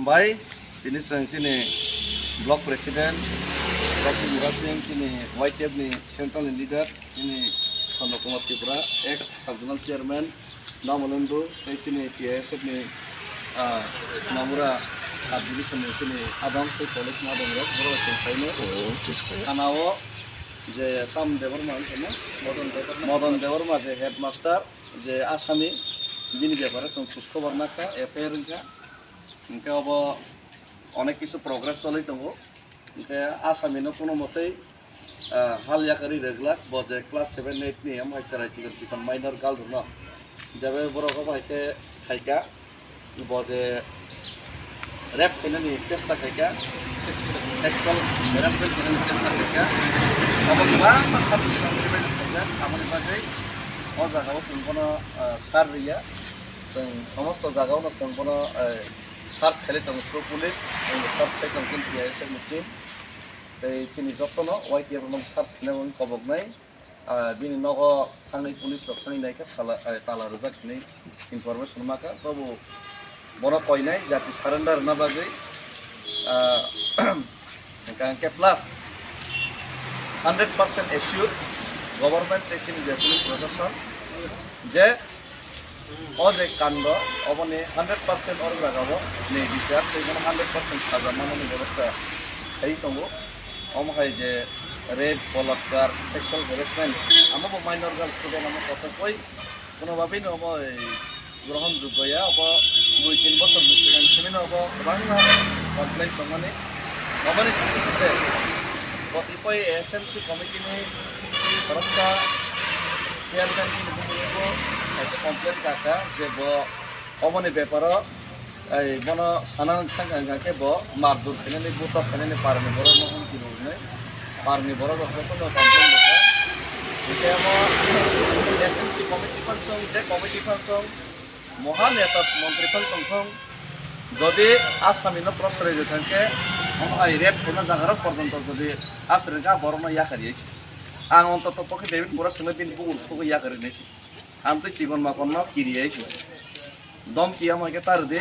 Mbai, ini sini blok presiden, blok Murasing sini White Tab ni central leader, ini Khoroknwi ex subnational chairman, Naimano, sini PSF ni Namura division sini Adam college na dongro, boro sini Kanao je Tam Devarma Modern Devarma je headmaster je Asami bini ব্যাপারে খোঁজখবর নাকা FIR Inca of অনেক কিছু progress চলি দङ Inca আসামিনো কোনো মতেই হাল ইয়াকারি রেগলাক বজে class 7 8 নি আম হাইসারাই চিকন মাইনর গাল দङ যাবে বড় কবা হাইকে খাইকা বজে র‍্যাপ কেনানি চেষ্টা খাইকা সেক্সুয়াল হ্যারাসমেন্ট কেনানি চেষ্টা খাইকা অবগা সাবসি কমপ্লিমেন্ট খাইকা আমাদের বাদে ও জায়গাও जों কোনো সার রিয়া जों সমস্ত জায়গাও जों কোনো সার্চ খালি দङ থ্রু পুলিশ সার্চ খালি দङ পিএসএফ টিম এই চিনি যতনো ওয়াইটিএফ নং সার্চ খালি কবগনাই বিনি নগ থাङै পুলিশ থাङै নাইকা তালা রোজা খালি ইনফরমেশন মাকা তবু বড় কইনাই জাতি সারেন্ডার না বাগৈ কাঙ্কে প্লাস 100% এসিউর গভর্নমেন্ট টেকনিক যে পুলিশ প্রশাসন যে ও যে কাণ্ড অবনে 100% অর জাগাবো নে বিচার সেই 100% সাজা মাননি ব্যবস্থা এই দङ অমহাই যে রেপ বলাৎকার সেক্সুয়াল হ্যারাসমেন্ট আমাবো মাইনর গার্ল স্টুডেন্ট আমার কথা কই কোনোভাবেই নব গ্রহণযোগ্য ইয়া অব 2-3 বছর সিগাं সিমিন অব গোबां কমপ্লেইন দङনি অবনি সাথে কতিপয় এসএমসি কমিটিনি তরফা চেয়ারম্যান নিবো একটা কমপ্লেন কাকা যে ব অবনি ব্যাপার এই বন সানান থাঙ্গাকে ব মারদুর খেনে বুতা খেনে পারনি বড় মহন কি রুনে পারনি বড় যত কমপ্লেন দেখা এটা এসএমসি কমিটি ফাংশন যে কমিটি ফাংশন মহান নেতা মন্ত্রী ফাংশন যদি আসামিনো প্রশ্রয় থাকে এই রেপ কোনো জায়গার পর্যন্ত যদি আশ্রয়কা বড় ইয়াকারিয়েছে आं अन्तत पक्ष डेभिड बरा सोंनो बिन बुगुरखौ यागारि नेसि आं त चिगन माकन किरियाइसि दम किया माके तार दे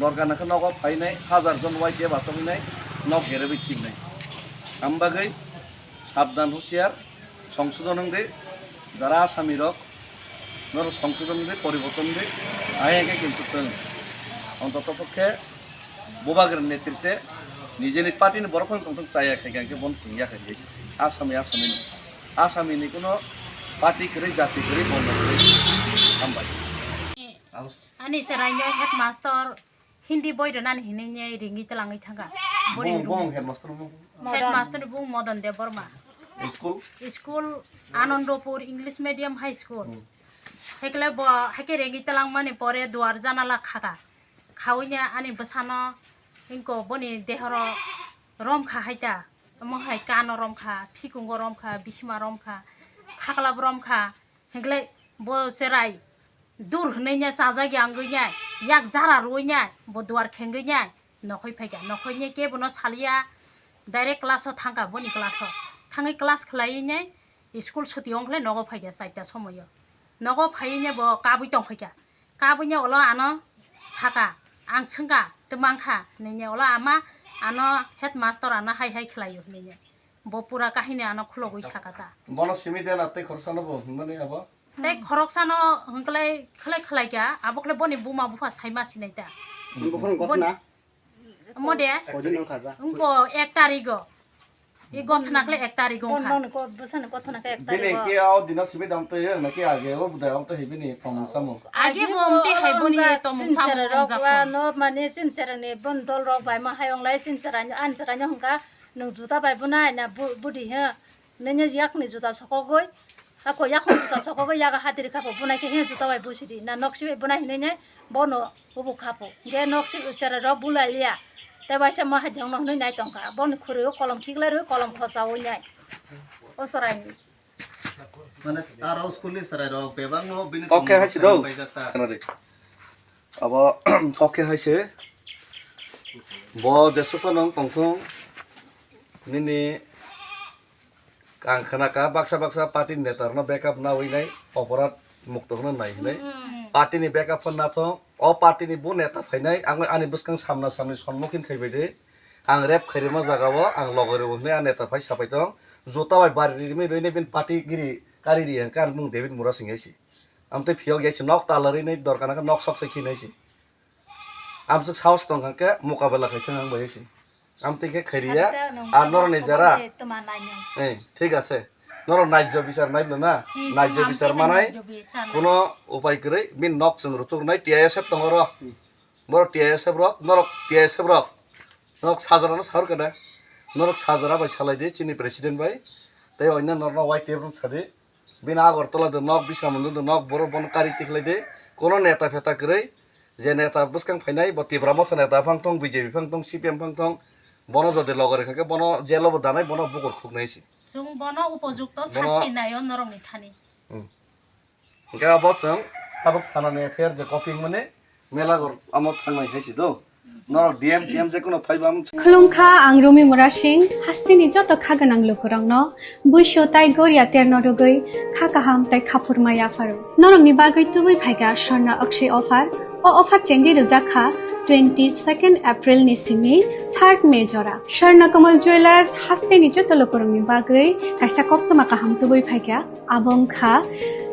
दरगानखौ नग फाइनाय हाजार जन वाइके बासमिनाय नग गेरेबि खिनाय आमबागै साबधान हुसियार সংশোধন দে যারা আসামি রক নর সংশোধন দে পরিবর্তন দে আইকে কিন্তু অন্তত পক্ষে বোবাগের নেতৃত্বে নিজে নিজ পার্টিনি বরফন তন্ত চাইয়া খাইকে বন সিংয়া খাইছে আসামি आसामनि कोनो पार्टी करै जाति करै बन्द करै हामबाय ani saraino headmaster hindi boy ranan hinai ringi talangai thanga bong headmaster bung modan de borma school anandopur english medium high school hekle bo heke ringi talang mane pore duar janala khaga khawnya ani basano inko boni dehoro rom kha haita mohai kano romkha phikungo romkha bisma romkha khakla romkha hegle bo serai dur hnenya sajagi angnya yak jara roinya bo duar khengnya nokhoi phaiga nokhoine ke bono salia direct class o thanga boni class o thangai class khlainya school chuti ongle nogo phaiga saita somoyo nogo phainya bo kabui tong phaiga kabunya ola ano saka ang chunga temangkha nenya ola ama ano headmaster ana hai khlayo nenya bo pura kahini ano khulogoi sakata bono simi den atte khorsano bo mane abo te khoroksano hungklai khlai kya abokle boni buma bufa saima sinaita বখন গতনা mode কদিন খাজা unko 1 tarigo e gothnakle 1 tarigo kha ko basana gothnaka 1 bine tarigo ke ao dina simi dam to ye na ke age o budai am to hebini pom samo age bomte haiboni tomung sam rokwa no mane sinserane bon dol rok bai ma hayong lai sinserane ansarane hongka nung juta bai bunai na budi he nenya yak ni juta sokogoi ako yak juta sokogoi yaga hadir khapo bunai ke he juta bai busidi na noksi bai bunai ne bono ubu khapo ge noksi uchara ro bulailia তেবাইছে মই হাজং নহ নাই টংকা বন খুৰিও কলম ঠিকলাই ৰৈ কলম খসাও নাই ওসরাই মানে তার স্কুলে সরাই রক বেবাং নো বিন ককে হাইছে দৌ খানারে আব ককে হাইছে ব যেসুপন তংথং নিনি কাংখানা কা বাক্সা পার্টি নেতারনো ব্যাকআপ না হইনাই অপরাধ মুক্ত হন নাই পার্টিনি ব্যাকআপ না থং अ पार्टीनि बु नेता फायनाय आं आंनि बुसखां सामना सामनि सम्मुखीन खैबायदि आं रेप खैरेमा जागावो आं लगरे बहने आं नेता फाय साफाय दं जता बाय बारि मे रैने बिन पार्टी गिरि कारिरि कान मुं डेभिड मुरा सिंगायसि आमते फियाव गैसि नक तालारिनै दरकाना नक सबसे खिनायसि आमसो साहस दं खाके मुकाबला खैथां आं बायसि आमते के खैरिया आ नरने जरा ए ठीक আছে नर नाइज्य बिचार नाइल ना नाइज्य बिचार मानाय कोनो उपाय गरै बिन नक जों रुतुरनाय टिएसएफ दङ र बर टिएसएफ र नरक टिएसएफ र नरक साजरानो सार कदा नरक साजरा बाय सालायदि चिनि प्रेसिडेन्ट बाय तै अन्य नरना वाइ टेबल छदि बिन आगरतला द नक बिसामन्द द नक बर बनकारी तिखलायदि कोनो नेता फेता गरै जे नेता बुसखां फायनाय बतिब्रा मथ नेता फांथं बिजेपि फांथं सिपिएम फांथं बन जदि लगरे खाके बन जेलबो दानाय बन बुकर खुगनायसि जों बन उपयुक्त शास्ति नायो नरंनि थानि गा बसं थाबक थानाने फेर जे कफि मने मेलागर आमो थांनाय हैसि दो नरक डीएम टीएम जे कोनो फाइबाम खुलुमखा आं रमि मुरा सिंह हास्तिनि जत खागोनां लोकरंनो बुइसो ताइ गोरिया तेरनो रगै खाकाहाम ताइ खाफुरमाया फारो नरंनि बागै तुबै फाइगा सरना अक्षय अफार ओ अफार चेंगि रजाखा 22 एप्रिल निसिमी 3 मे जरा स्वर्ण कमल ज्वेलर्स हास्तिनि जत लोकरंनि बागै काइसा कप्तमा काहाम तुबै फाइगा आबंखा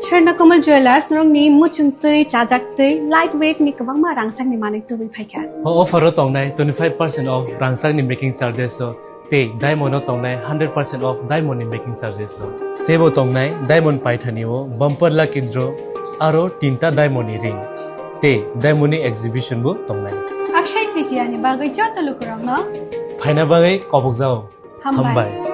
स्वर्ण कमल ज्वेलर्स नरंनि मुचुंतै चाजाक्तै लाइट वेट नि गोबांमा रांसांनि मानै तुबै फाइगा offer Tongnai 25% off rangsang ni making charges so te diamond Tongnai 100% off diamond ni making charges so tebo Tongnai diamond paithani o bumper lucky draw aro tinta diamond ni ring te diamond ni exhibition bu Tongnai Akshaya Tritiya नि बागै जत लोकरंनो फाइना बागै कबक जाओ हमबाय हमबाय